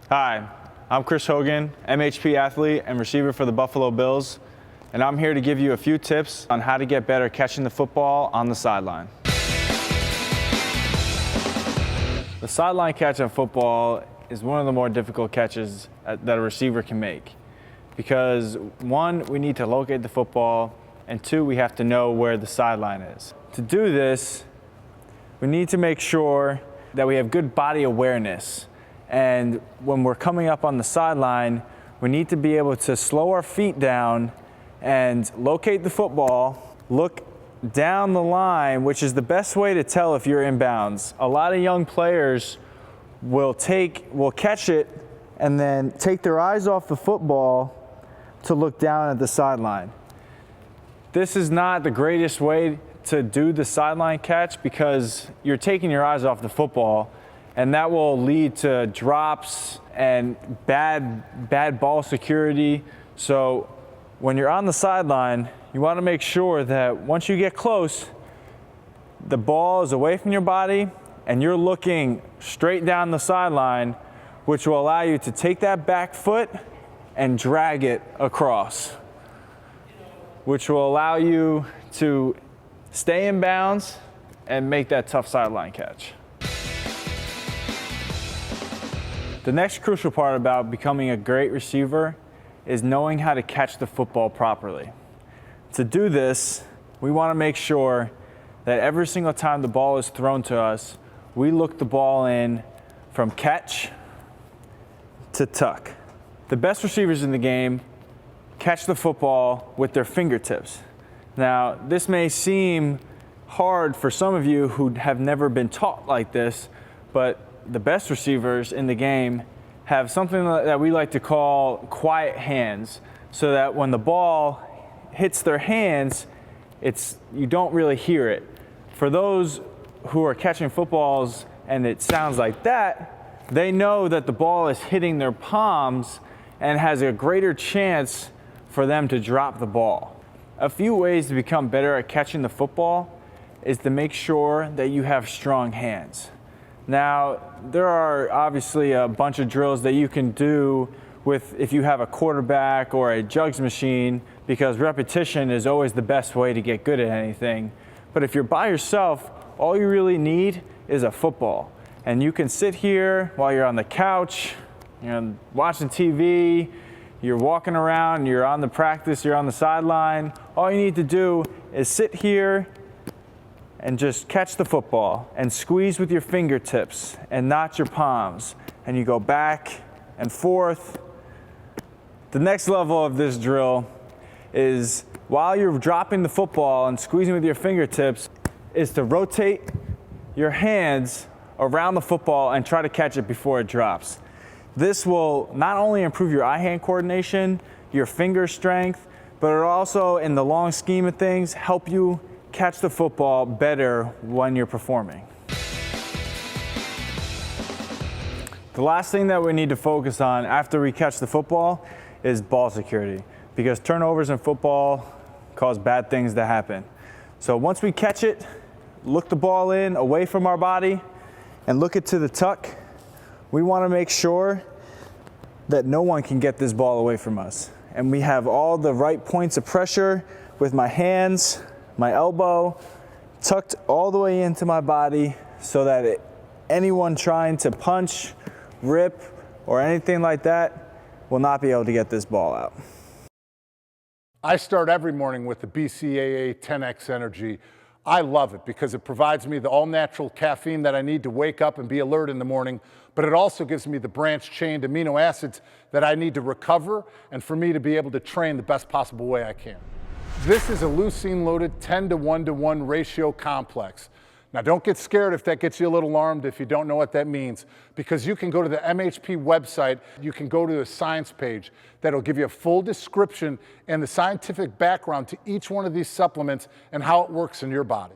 Hi, I'm Chris Hogan, MHP athlete and receiver for the Buffalo Bills, and I'm here to give you a few tips on how to get better catching the football on the sideline. The sideline catch in football is one of the more difficult catches that a receiver can make because, one, we need to locate the football, and two, we have to know where the sideline is. To do this, we need to make sure that we have good body awareness. And when we're coming up on the sideline, we need to be able to slow our feet down and locate the football, look down the line, which is the best way to tell if you're inbounds. A lot of young players will catch it and then take their eyes off the football to look down at the sideline. This is not the greatest way to do the sideline catch because you're taking your eyes off the football, and that will lead to drops and bad ball security. So when you're on the sideline, you want to make sure that once you get close, the ball is away from your body and you're looking straight down the sideline, which will allow you to take that back foot and drag it across, which will allow you to stay in bounds and make that tough sideline catch. The next crucial part about becoming a great receiver is knowing how to catch the football properly. To do this, we want to make sure that every single time the ball is thrown to us, we look the ball in from catch to tuck. The best receivers in the game catch the football with their fingertips. Now, this may seem hard for some of you who have never been taught like this, but the best receivers in the game have something that we like to call quiet hands, so that when the ball hits their hands, you don't really hear it. For those who are catching footballs and it sounds like that, they know that the ball is hitting their palms and has a greater chance for them to drop the ball. A few ways to become better at catching the football is to make sure that you have strong hands. Now, there are obviously a bunch of drills that you can do if you have a quarterback or a jugs machine, because repetition is always the best way to get good at anything. But if you're by yourself, all you really need is a football. And you can sit here while you're on the couch, watching TV, you're walking around, you're on the practice, you're on the sideline. All you need to do is sit here and just catch the football and squeeze with your fingertips and not your palms. And you go back and forth. The next level of this drill is, while you're dropping the football and squeezing with your fingertips, is to rotate your hands around the football and try to catch it before it drops. This will not only improve your eye-hand coordination, your finger strength, but it also, in the long scheme of things, help you catch the football better when you're performing. The last thing that we need to focus on after we catch the football is ball security, because turnovers in football cause bad things to happen. So once we catch it, look the ball in away from our body and look it to the tuck. We want to make sure that no one can get this ball away from us. And we have all the right points of pressure with my hands, my elbow tucked all the way into my body, so that anyone trying to punch, rip, or anything like that will not be able to get this ball out. I start every morning with the BCAA 10X Energy. I love it because it provides me the all-natural caffeine that I need to wake up and be alert in the morning, but it also gives me the branched-chain amino acids that I need to recover and for me to be able to train the best possible way I can. This is a leucine-loaded 10-to-1-to-1 ratio complex. Now, don't get scared if that gets you a little alarmed if you don't know what that means, because you can go to the MHP website, you can go to the science page that'll give you a full description and the scientific background to each one of these supplements and how it works in your body.